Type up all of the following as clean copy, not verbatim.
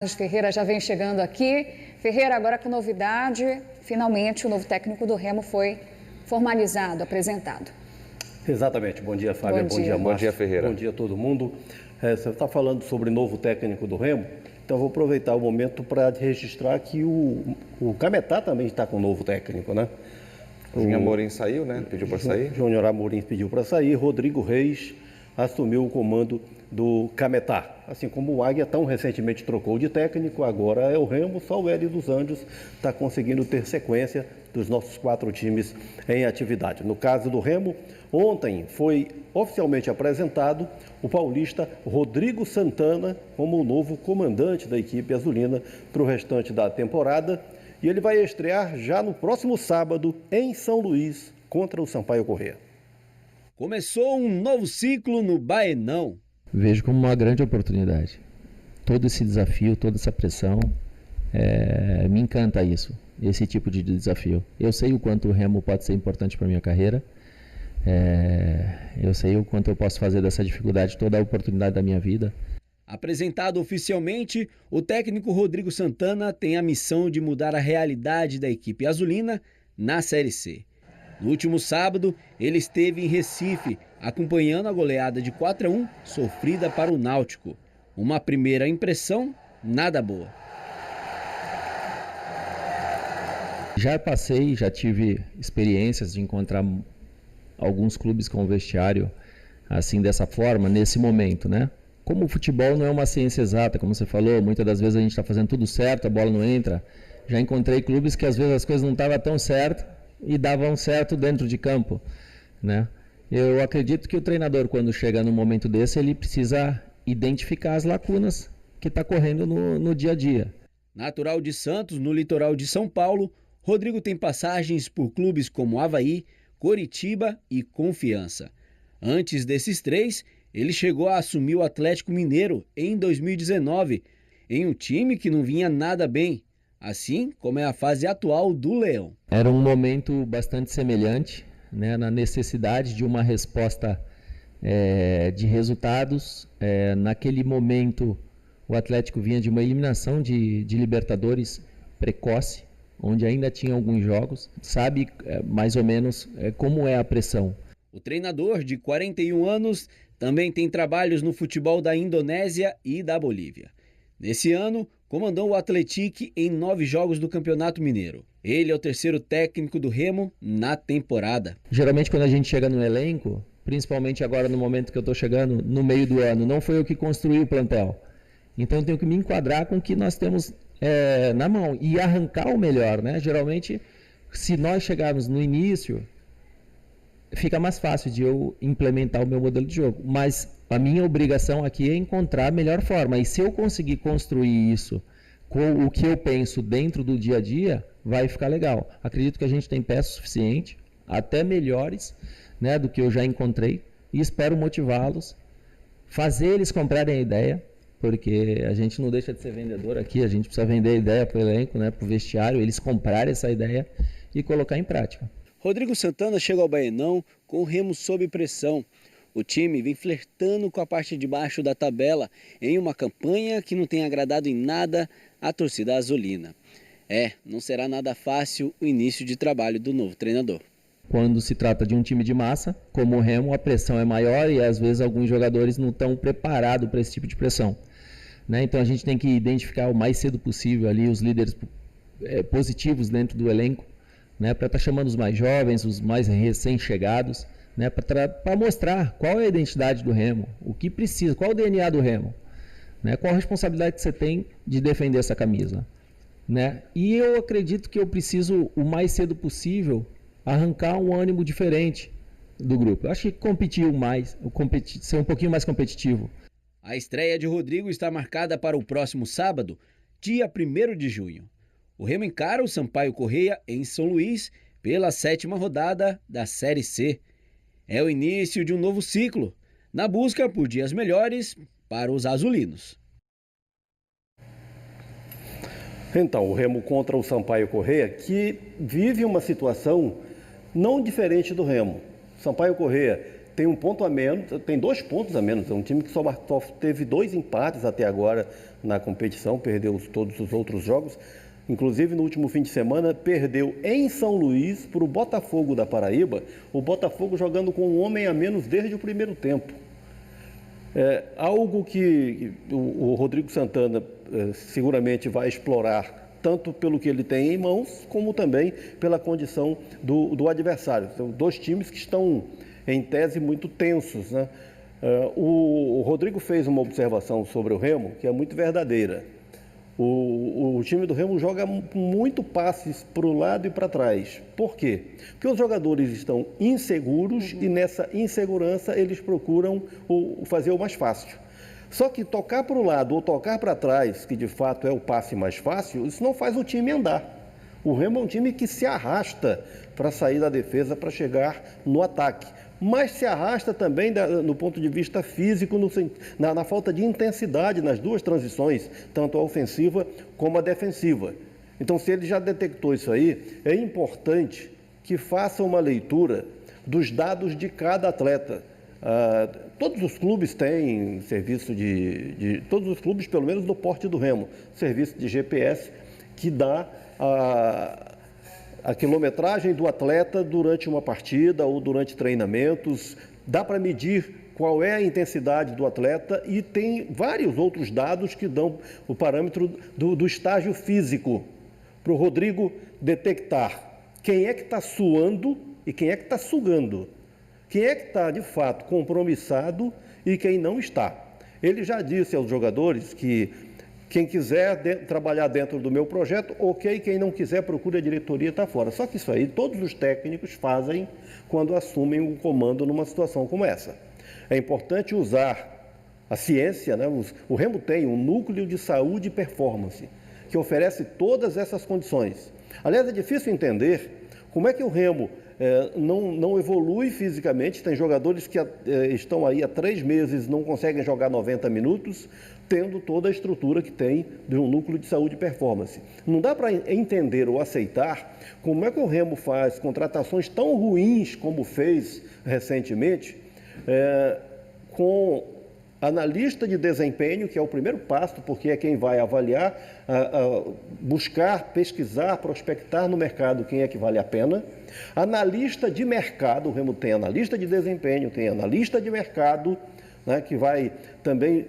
Ferreira já vem chegando aqui. Ferreira, agora com novidade, finalmente o novo técnico do Remo foi formalizado, apresentado. Exatamente. Bom dia, Fábio. Bom dia, Márcio. Bom dia, Ferreira. Bom dia a todo mundo. Você está falando sobre o novo técnico do Remo, então eu vou aproveitar o momento para registrar que o Cametá também está com um novo técnico, né? O Júnior Amorim saiu, né? Pediu para sair. Júnior Amorim pediu para sair. Rodrigo Reis assumiu o comando do Cametá. Assim como o Águia tão recentemente trocou de técnico, agora é o Remo, só o Hélio dos Anjos está conseguindo ter sequência dos nossos 4 times em atividade. No caso do Remo, ontem foi oficialmente apresentado o paulista Rodrigo Santana como o novo comandante da equipe azulina para o restante da temporada, e ele vai estrear já no próximo sábado em São Luís contra o Sampaio Corrêa. Começou um novo ciclo no Baenão. Vejo como uma grande oportunidade. Todo esse desafio, toda essa pressão, me encanta isso, esse tipo de desafio. Eu sei o quanto o Remo pode ser importante para a minha carreira, eu sei o quanto eu posso fazer dessa dificuldade toda a oportunidade da minha vida. Apresentado oficialmente, o técnico Rodrigo Santana tem a missão de mudar a realidade da equipe azulina na Série C. No último sábado, ele esteve em Recife, acompanhando a goleada de 4-1 sofrida para o Náutico. Uma primeira impressão nada boa. Já tive experiências de encontrar alguns clubes com vestiário assim, dessa forma, nesse momento, né? Como o futebol não é uma ciência exata, como você falou, muitas das vezes a gente está fazendo tudo certo, a bola não entra. Já encontrei clubes que às vezes as coisas não estavam tão certas e davam certo dentro de campo, né? Eu acredito que o treinador, quando chega num momento desse, ele precisa identificar as lacunas que está correndo no dia a dia. Natural de Santos, no litoral de São Paulo, Rodrigo tem passagens por clubes como Avaí, Coritiba e Confiança. Antes desses 3, ele chegou a assumir o Atlético Mineiro em 2019, em um time que não vinha nada bem, assim como é a fase atual do Leão. Era um momento bastante semelhante, né, na necessidade de uma resposta de resultados. Naquele momento, o Atlético vinha de uma eliminação de Libertadores precoce, onde ainda tinha alguns jogos. Sabe mais ou menos como é a pressão. O treinador, de 41 anos, também tem trabalhos no futebol da Indonésia e da Bolívia. Nesse ano, comandou o Atlético em 9 jogos do Campeonato Mineiro. Ele é o 3º técnico do Remo na temporada. Geralmente quando a gente chega no elenco, principalmente agora no momento que eu estou chegando, no meio do ano, não foi eu que construí o plantel. Então eu tenho que me enquadrar com o que nós temos na mão e arrancar o melhor, né? Geralmente, se nós chegarmos no início, fica mais fácil de eu implementar o meu modelo de jogo. Mas a minha obrigação aqui é encontrar a melhor forma. E se eu conseguir construir isso com o que eu penso dentro do dia a dia, vai ficar legal. Acredito que a gente tem peça suficiente, até melhores, né, do que eu já encontrei. E espero motivá-los, fazer eles comprarem a ideia, porque a gente não deixa de ser vendedor aqui, a gente precisa vender a ideia para o elenco, né, para o vestiário, eles comprarem essa ideia e colocar em prática. Rodrigo Santana chega ao Baenão com o Remo sob pressão. O time vem flertando com a parte de baixo da tabela em uma campanha que não tem agradado em nada a torcida azulina. Não será nada fácil o início de trabalho do novo treinador. Quando se trata de um time de massa, como o Remo, a pressão é maior e às vezes alguns jogadores não estão preparados para esse tipo de pressão, né? Então a gente tem que identificar o mais cedo possível ali os líderes positivos dentro do elenco, né, para estar chamando os mais jovens, os mais recém-chegados, né, para mostrar qual é a identidade do Remo, o que precisa, qual é o DNA do Remo, né, qual a responsabilidade que você tem de defender essa camisa, né? E eu acredito que eu preciso, o mais cedo possível, arrancar um ânimo diferente do grupo. Eu acho que competir mais, ser um pouquinho mais competitivo. A estreia de Rodrigo está marcada para o próximo sábado, dia 1º de junho. O Remo encara o Sampaio Corrêa em São Luís pela 7ª rodada da Série C. É o início de um novo ciclo, na busca por dias melhores para os azulinos. Então, o Remo contra o Sampaio Corrêa, que vive uma situação não diferente do Remo. Sampaio Corrêa tem um ponto a menos, tem 2 pontos a menos. É um time que só teve 2 empates até agora na competição, perdeu todos os outros jogos. Inclusive, no último fim de semana, perdeu em São Luís para o Botafogo da Paraíba, o Botafogo jogando com um homem a menos desde o primeiro tempo. Algo que o Rodrigo Santana seguramente vai explorar, tanto pelo que ele tem em mãos, como também pela condição do adversário. São 2 times que estão, em tese, muito tensos, né? O Rodrigo fez uma observação sobre o Remo que é muito verdadeira. O time do Remo joga muito passes para o lado e para trás. Por quê? Porque os jogadores estão inseguros e nessa insegurança eles procuram fazer o mais fácil. Só que tocar para o lado ou tocar para trás, que de fato é o passe mais fácil, isso não faz o time andar. O Remo é um time que se arrasta para sair da defesa, para chegar no ataque. Mas se arrasta também no ponto de vista físico, na falta de intensidade nas 2 transições, tanto a ofensiva como a defensiva. Então, se ele já detectou isso aí, é importante que faça uma leitura dos dados de cada atleta. Todos os clubes têm serviço todos os clubes, pelo menos do porte do Remo, serviço de GPS que dá a quilometragem do atleta durante uma partida ou durante treinamentos, dá para medir qual é a intensidade do atleta e tem vários outros dados que dão o parâmetro do estágio físico, para o Rodrigo detectar quem é que está suando e quem é que está sugando, quem é que está de fato compromissado e quem não está. Ele já disse aos jogadores que quem quiser trabalhar dentro do meu projeto, ok. Quem não quiser, procura a diretoria, está fora. Só que isso aí todos os técnicos fazem quando assumem o comando numa situação como essa. É importante usar a ciência, né? O Remo tem um núcleo de saúde e performance, que oferece todas essas condições. Aliás, é difícil entender como é que o Remo não evolui fisicamente. Tem jogadores que estão aí há 3 meses e não conseguem jogar 90 minutos, tendo toda a estrutura que tem de um núcleo de saúde e performance. Não dá para entender ou aceitar como é que o Remo faz contratações tão ruins como fez recentemente, com analista de desempenho, que é o primeiro passo, porque é quem vai avaliar, buscar, pesquisar, prospectar no mercado quem é que vale a pena. Analista de mercado, o Remo tem analista de desempenho, tem analista de mercado, né, que vai também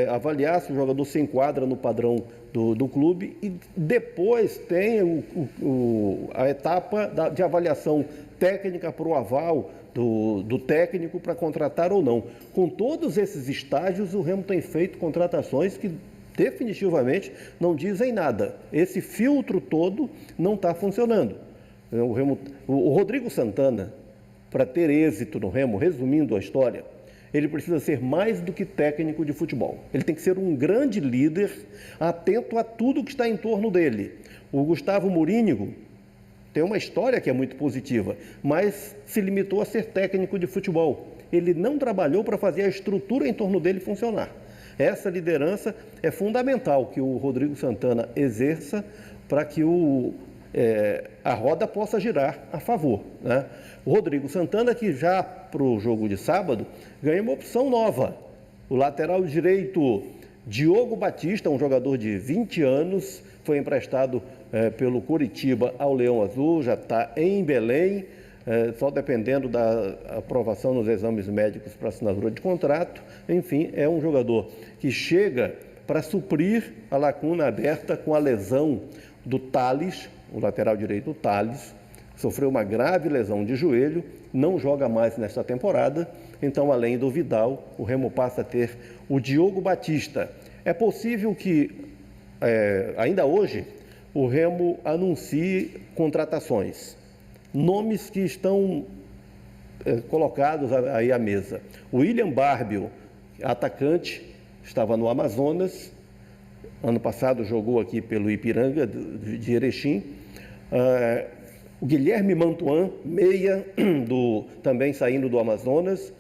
avaliar se o jogador se enquadra no padrão do clube, e depois tem a etapa de avaliação técnica para o aval do técnico para contratar ou não. Com todos esses estágios, o Remo tem feito contratações que definitivamente não dizem nada. Esse filtro todo não está funcionando. O Rodrigo Santana, para ter êxito no Remo, resumindo a história, ele precisa ser mais do que técnico de futebol. Ele tem que ser um grande líder, atento a tudo que está em torno dele. O Gustavo Mourinho tem uma história que é muito positiva, mas se limitou a ser técnico de futebol. Ele não trabalhou para fazer a estrutura em torno dele funcionar. Essa liderança é fundamental que o Rodrigo Santana exerça para que a roda possa girar a favor, né? O Rodrigo Santana, que já para o jogo de sábado, ganha uma opção nova. O lateral direito Diogo Batista, um jogador de 20 anos, foi emprestado pelo Coritiba ao Leão Azul, já está em Belém, só dependendo da aprovação nos exames médicos para assinatura de contrato. Enfim, é um jogador que chega para suprir a lacuna aberta com a lesão do Thales, o lateral direito Thales, sofreu uma grave lesão de joelho, não joga mais nesta temporada. Então, além do Vidal, o Remo passa a ter o Diogo Batista. É possível que, ainda hoje, o Remo anuncie contratações. Nomes que estão colocados aí à mesa. O William Barbio, atacante, estava no Amazonas. Ano passado jogou aqui pelo Ipiranga de Erechim. O Guilherme Mantuan, meia, também saindo do Amazonas.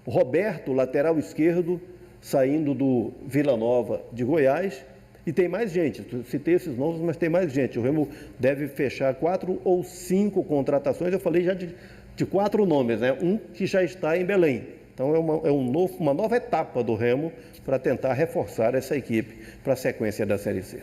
O Roberto, lateral esquerdo, saindo do Vila Nova de Goiás. E tem mais gente, citei esses nomes, mas tem mais gente. O Remo deve fechar 4 ou 5 contratações. Eu falei já de 4 nomes, né? Um que já está em Belém. Então é uma nova etapa do Remo para tentar reforçar essa equipe para a sequência da Série C.